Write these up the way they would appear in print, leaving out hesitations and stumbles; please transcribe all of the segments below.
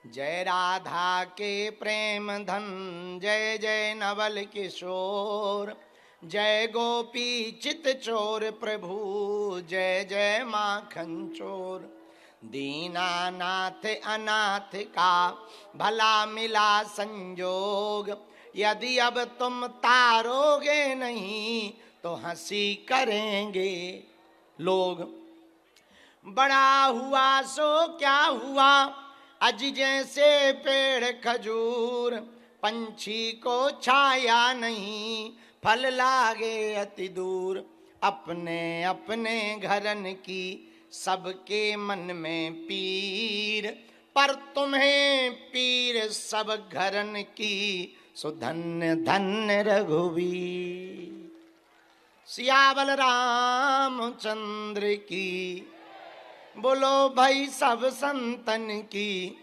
जय राधा के प्रेम धन, जय जय नवल किशोर, जय गोपी चित चोर प्रभु, जय जय माखन चोर। दीनानाथ अनाथ का भला मिला संजोग, यदि अब तुम तारोगे नहीं तो हंसी करेंगे लोग। बड़ा हुआ सो क्या हुआ, अज जैसे पेड़ खजूर, पंछी को छाया नहीं फल लागे अति दूर। अपने अपने घरन की सबके मन में पीर, पर तुम्हें पीर सब घरन की, सुधन्य धन्य रघुवीर। सियावल रामचंद्र की, बोलो भाई सब संतन की,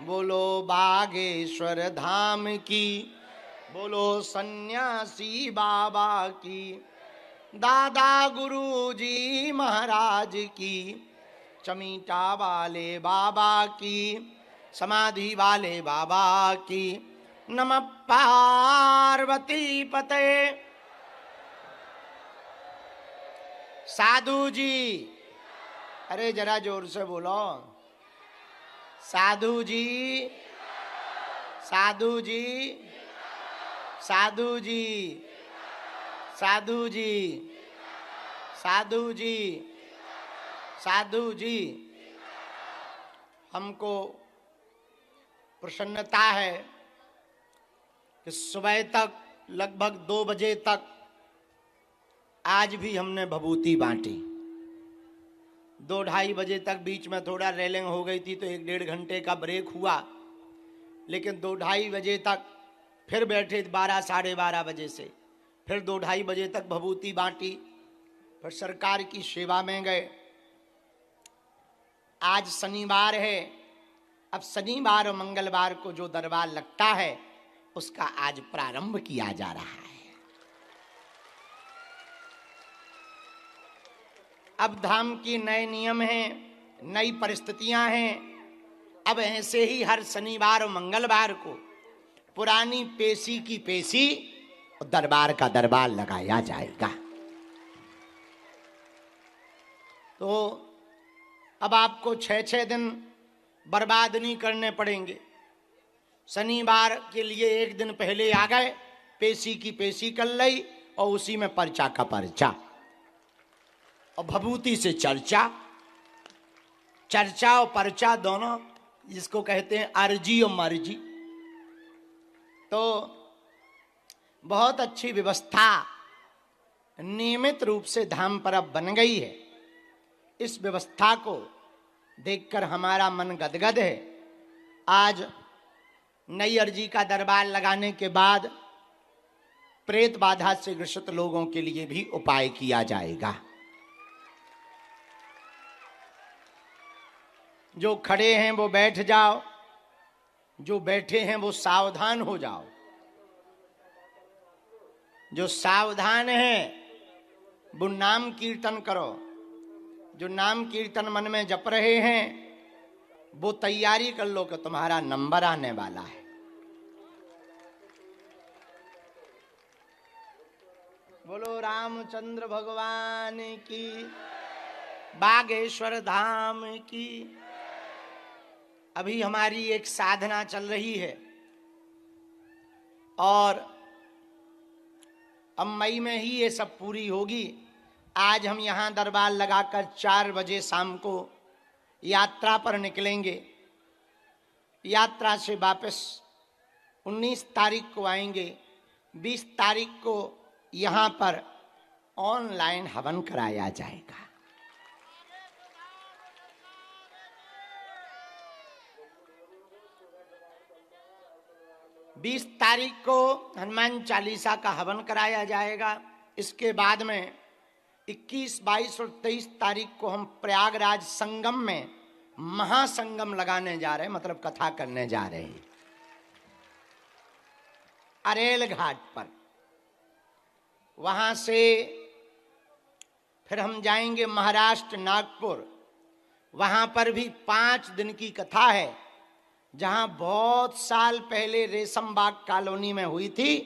बोलो बागेश्वर धाम की, बोलो सन्यासी बाबा की, दादा गुरु जी महाराज की, चमीटा वाले बाबा की, समाधि वाले बाबा की। नमः पार्वती पते। साधु जी, अरे जरा जोर से बोलो। साधु जी, साधु जी, साधु जी, साधु जी, साधु जी, साधु जी। हमको प्रसन्नता है कि सुबह तक लगभग 2 बजे तक आज भी हमने भभूति बांटी। 2-2:30 बजे तक बीच में थोड़ा रेलिंग हो गई थी तो 1-1.5 घंटे का ब्रेक हुआ, लेकिन 2-2:30 बजे तक फिर बैठे, 12 साढ़े 12 बजे से फिर 2-2:30 बजे तक भभूति बांटी, फिर सरकार की सेवा में गए। आज शनिवार है, अब शनिवार और मंगलवार को जो दरबार लगता है उसका आज प्रारंभ किया जा रहा है। अब धाम की नए नियम हैं, नई परिस्थितियां हैं। अब ऐसे ही हर शनिवार और मंगलवार को पुरानी पेशी की पेशी और दरबार का दरबार लगाया जाएगा। तो अब आपको 6-6 दिन बर्बाद नहीं करने पड़ेंगे। शनिवार के लिए 1 दिन पहले आ गए, पेशी की पेशी कर ली और उसी में पर्चा का पर्चा और भभूति से चर्चा। चर्चा और पर्चा दोनों, जिसको कहते हैं अर्जी और मर्जी। तो बहुत अच्छी व्यवस्था नियमित रूप से धाम पर अब बन गई है। इस व्यवस्था को देखकर हमारा मन गदगद है। आज नई अर्जी का दरबार लगाने के बाद प्रेत बाधा से ग्रसित लोगों के लिए भी उपाय किया जाएगा। जो खड़े हैं वो बैठ जाओ, जो बैठे हैं वो सावधान हो जाओ। जो सावधान है वो नाम कीर्तन करो, जो नाम कीर्तन मन में जप रहे हैं वो तैयारी कर लो कि तुम्हारा नंबर आने वाला है। बोलो रामचंद्र भगवान की, बागेश्वर धाम की। अभी हमारी एक साधना चल रही है और अब मई में ही ये सब पूरी होगी। आज हम यहाँ दरबार लगाकर 4 बजे शाम को यात्रा पर निकलेंगे। यात्रा से वापस 19 तारीख को आएंगे। 20 तारीख को यहाँ पर ऑनलाइन हवन कराया जाएगा। बीस तारीख को हनुमान चालीसा का हवन कराया जाएगा। इसके बाद में 21, 22 और 23 तारीख को हम प्रयागराज संगम में महासंगम लगाने जा रहे हैं, मतलब कथा करने जा रहे हैं अरेल घाट पर। वहां से फिर हम जाएंगे महाराष्ट्र नागपुर, वहां पर भी 5 दिन की कथा है। जहां बहुत साल पहले रेशम बाग कॉलोनी में हुई थी,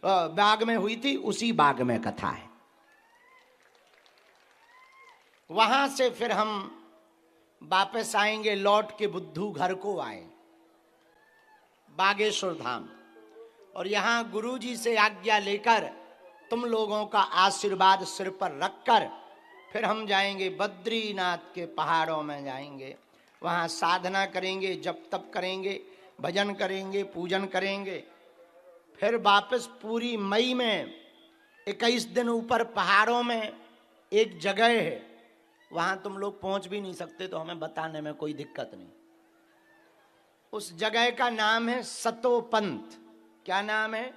बाग में हुई थी, उसी बाग में कथा है। वहां से फिर हम वापस आएंगे, लौट के बुद्धू घर को आए, बागेश्वर धाम। और यहां गुरु जी से आज्ञा लेकर, तुम लोगों का आशीर्वाद सिर पर रखकर, फिर हम जाएंगे बद्रीनाथ के पहाड़ों में जाएंगे। वहाँ साधना करेंगे, जप तप करेंगे, भजन करेंगे, पूजन करेंगे। फिर वापस पूरी मई में 21 दिन ऊपर पहाड़ों में एक जगह है, वहाँ तुम लोग पहुँच भी नहीं सकते, तो हमें बताने में कोई दिक्कत नहीं। उस जगह का नाम है सतोपंथ। क्या नाम है?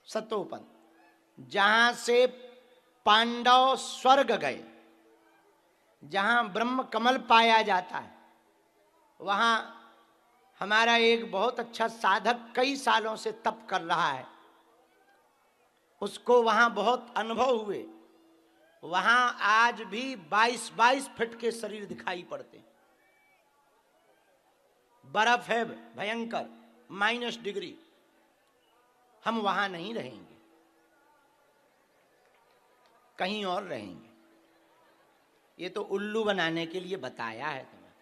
सतोपंथ। जहाँ से पांडव स्वर्ग गए, जहां ब्रह्म कमल पाया जाता है, वहां हमारा एक बहुत अच्छा साधक कई सालों से तप कर रहा है, उसको वहां बहुत अनुभव हुए। वहां आज भी 22-22 फीट के शरीर दिखाई पड़ते, बर्फ है भयंकर, -डिग्री। हम वहां नहीं रहेंगे, कहीं और रहेंगे। ये तो उल्लू बनाने के लिए बताया है तुम्हें।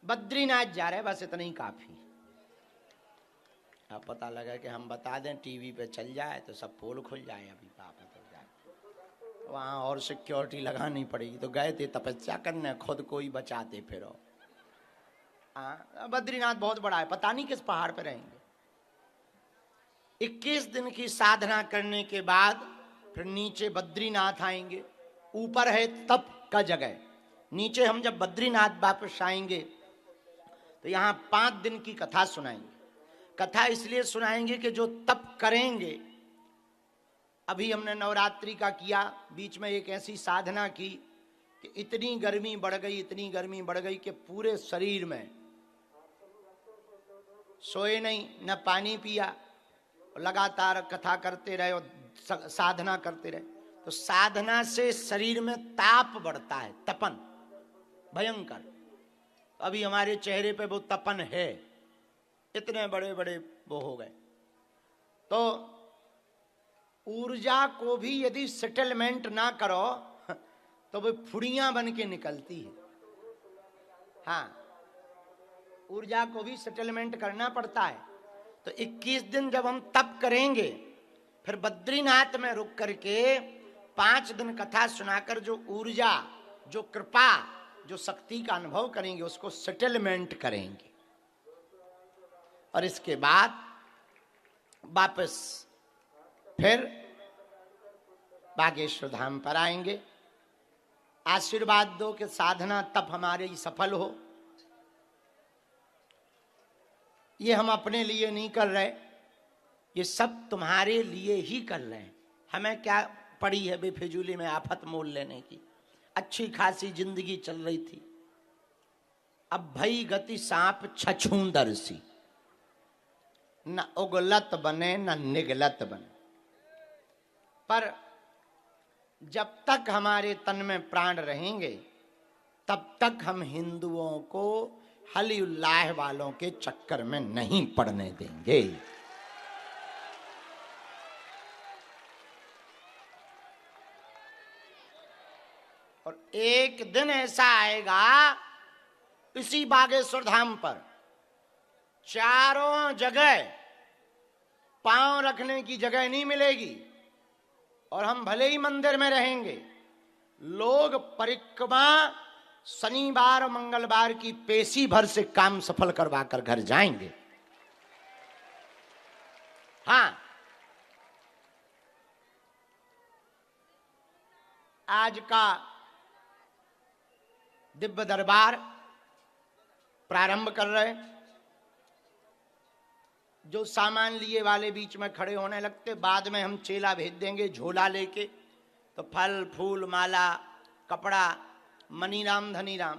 बद्रीनाथ जा रहे, बस इतना ही काफी। अब पता लगा कि हम बता दें, टीवी पे चल जाए तो सब पोल खुल जाए, अभी पापा तो जाए, वहां और सिक्योरिटी लगानी पड़ेगी। तो गए थे तपस्या करने, खुद को ही बचाते फिरो। बद्रीनाथ बहुत बड़ा है, पता नहीं किस पहाड़ पे रहेंगे। 21 दिन की साधना करने के बाद फिर नीचे बद्रीनाथ आएंगे। ऊपर है तप का जगह, नीचे हम जब बद्रीनाथ वापस आएंगे तो यहाँ 5 दिन की कथा सुनाएंगे। कथा इसलिए सुनाएंगे कि जो तप करेंगे, अभी हमने नवरात्रि का किया, बीच में एक ऐसी साधना की कि इतनी गर्मी बढ़ गई, इतनी गर्मी बढ़ गई कि पूरे शरीर में, सोए नहीं, न पानी पिया, लगातार कथा करते रहे और साधना करते रहे। तो साधना से शरीर में ताप बढ़ता है, तपन भयंकर। अभी हमारे चेहरे पे वो तपन है, इतने बड़े बड़े वो हो गए। तो ऊर्जा को भी यदि सेटलमेंट ना करो तो वो फुड़ियां बन के निकलती है। हाँ, ऊर्जा को भी सेटलमेंट करना पड़ता है। तो 21 दिन जब हम तप करेंगे, फिर बद्रीनाथ में रुक करके 5 दिन कथा सुनाकर जो ऊर्जा, जो कृपा, जो शक्ति का अनुभव करेंगे, उसको सेटलमेंट करेंगे। और इसके बाद वापस फिर बागेश्वर धाम पर आएंगे। आशीर्वाद दो कि साधना तप हमारे सफल हो। ये हम अपने लिए नहीं कर रहे, ये सब तुम्हारे लिए ही कर रहे हैं। हमें क्या पड़ी है बेफिजूली में आफत मोल लेने की। अच्छी खासी जिंदगी चल रही थी, अब भई गति सांप छछूंदर सी, न उगलत बने न निगलत बने। पर जब तक हमारे तन में प्राण रहेंगे, तब तक हम हिंदुओं को हली उल्लाह वालों के चक्कर में नहीं पड़ने देंगे। और एक दिन ऐसा आएगा इसी बागेश्वर धाम पर, चारों जगह पांव रखने की जगह नहीं मिलेगी। और हम भले ही मंदिर में रहेंगे, लोग परिक्रमा शनिवार और मंगलवार की पेशी भर से काम सफल करवा कर घर जाएंगे। हाँ, आज का दिव्य दरबार प्रारंभ कर रहे। जो सामान लिए वाले बीच में खड़े होने लगते, बाद में हम चेला भेज देंगे झोला लेके, तो फल फूल माला कपड़ा मनीराम धनीराम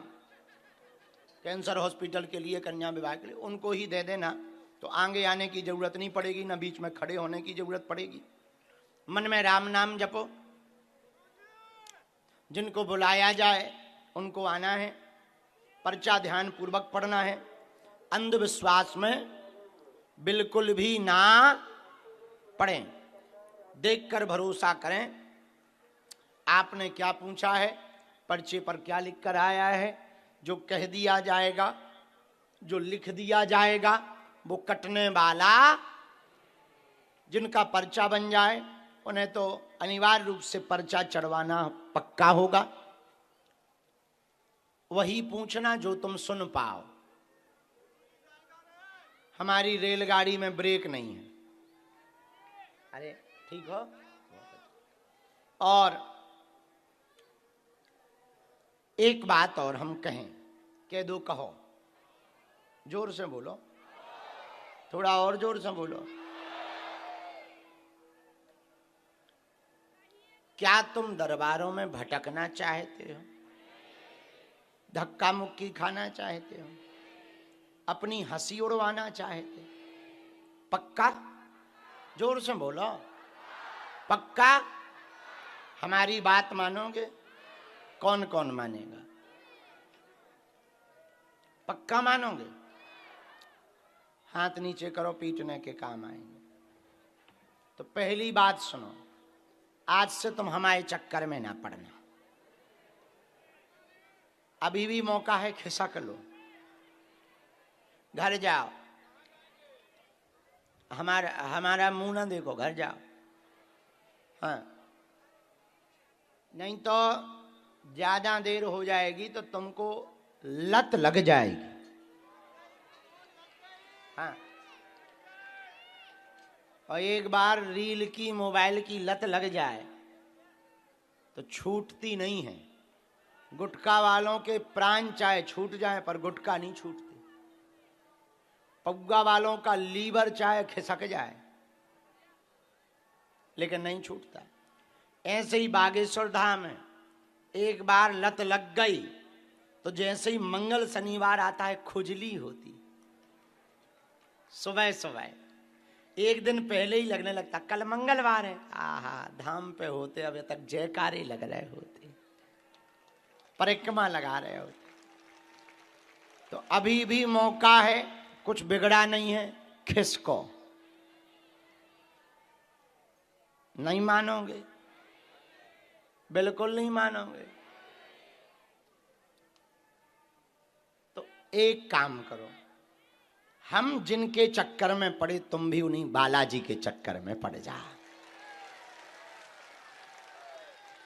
कैंसर हॉस्पिटल के लिए, कन्या विवाह के लिए उनको ही दे देना, तो आगे आने की जरूरत नहीं पड़ेगी, ना बीच में खड़े होने की जरूरत पड़ेगी। मन में राम नाम जपो, जिनको बुलाया जाए उनको आना है, पर्चा ध्यान पूर्वक पढ़ना है, अंधविश्वास में बिल्कुल भी ना पढ़ें, देखकर भरोसा करें। आपने क्या पूछा है, पर्चे पर क्या लिख कर आया है, जो कह दिया जाएगा, जो लिख दिया जाएगा, वो कटने वाला, जिनका पर्चा बन जाए उन्हें तो अनिवार्य रूप से पर्चा चढ़वाना पक्का होगा। वही पूछना जो तुम सुन पाओ। हमारी रेलगाड़ी में ब्रेक नहीं है। अरे ठीक हो। और एक बात और हम कहें, कह दो, कहो, जोर से बोलो, थोड़ा और जोर से बोलो। क्या तुम दरबारों में भटकना चाहते हो? धक्का मुक्की खाना चाहते हो? अपनी हंसी उड़वाना चाहते? पक्का? जोर से बोलो, पक्का? हमारी बात मानोगे? कौन कौन मानेगा? पक्का मानोगे? हाथ नीचे करो, पीटने के काम आएंगे। तो पहली बात सुनो, आज से तुम हमारे चक्कर में ना पड़ना। अभी भी मौका है, खिसक लो, घर जाओ, हमारा मुंह ना देखो, घर जाओ। हाँ, नहीं तो ज्यादा देर हो जाएगी तो तुमको लत लग जाएगी। हाँ, और एक बार रील की, मोबाइल की लत लग जाए तो छूटती नहीं है। गुटखा वालों के प्राण चाहे छूट जाए पर गुटखा नहीं छूटती। पौगा वालों का लीवर चाहे खिसक जाए लेकिन नहीं छूटता। ऐसे ही बागेश्वर धाम है, एक बार लत लग गई तो जैसे ही मंगल शनिवार आता है खुजली होती, सुबह सुबह एक दिन पहले ही लगने लगता, कल मंगलवार है, आहा, धाम पे होते अभी तक जयकारे लग रहे होते, परिक्रमा लगा रहे होते। तो अभी भी मौका है, कुछ बिगड़ा नहीं है, खिसको। नहीं मानोगे? बिल्कुल नहीं मानोगे तो एक काम करो, हम जिनके चक्कर में पड़े तुम भी उन्हीं बालाजी के चक्कर में पड़ जा।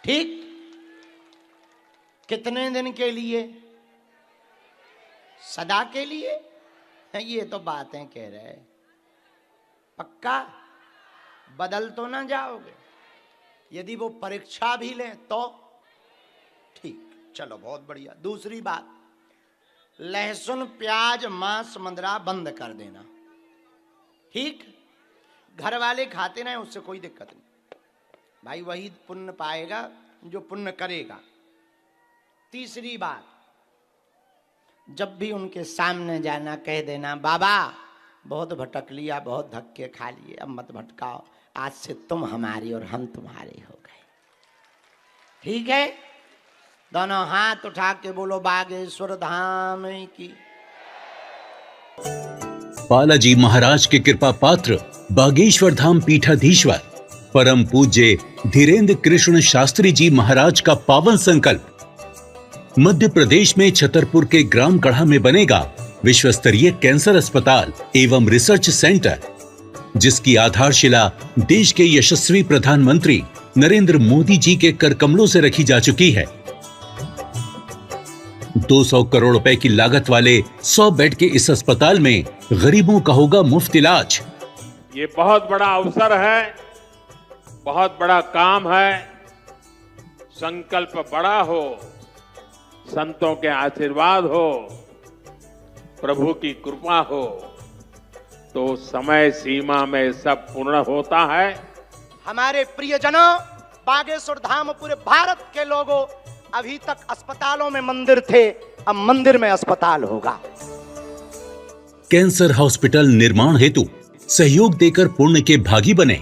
ठीक? कितने दिन के लिए? सदा के लिए? ये तो बातें कह रहे, पक्का? बदल तो ना जाओगे? यदि वो परीक्षा भी लें तो ठीक, चलो बहुत बढ़िया। दूसरी बात, लहसुन, प्याज, मांस, मदिरा बंद कर देना। ठीक? घर वाले खाते ना, उससे कोई दिक्कत नहीं भाई, वही पुण्य पाएगा जो पुण्य करेगा। तीसरी बात, जब भी उनके सामने जाना कह देना, बाबा बहुत भटक लिया, बहुत धक्के खा लिए, अब मत भटकाओ, आज से तुम हमारी और हम तुम्हारे हो गए। ठीक है? दोनों हाथ उठा के बोलो बागेश्वर धाम की। बालाजी महाराज के कृपा पात्र बागेश्वर धाम पीठाधीश्वर परम पूज्य धीरेन्द्र कृष्ण शास्त्री जी महाराज का पावन संकल्प, मध्य प्रदेश में छतरपुर के ग्राम गढ़ा में बनेगा विश्व स्तरीय कैंसर अस्पताल एवं रिसर्च सेंटर, जिसकी आधारशिला देश के यशस्वी प्रधानमंत्री नरेंद्र मोदी जी के कर कमलों से रखी जा चुकी है। 200 करोड़ रुपए की लागत वाले 100 बेड के इस अस्पताल में गरीबों का होगा मुफ्त इलाज। ये बहुत बड़ा अवसर है, बहुत बड़ा काम है। संकल्प बड़ा हो, संतों के आशीर्वाद हो, प्रभु की कृपा हो तो समय सीमा में सब पूर्ण होता है। हमारे प्रियजनों, बागेश्वर धाम पूरे भारत के लोगों, अभी तक अस्पतालों में मंदिर थे, अब मंदिर में अस्पताल होगा। कैंसर हॉस्पिटल निर्माण हेतु सहयोग देकर पुण्य के भागी बने।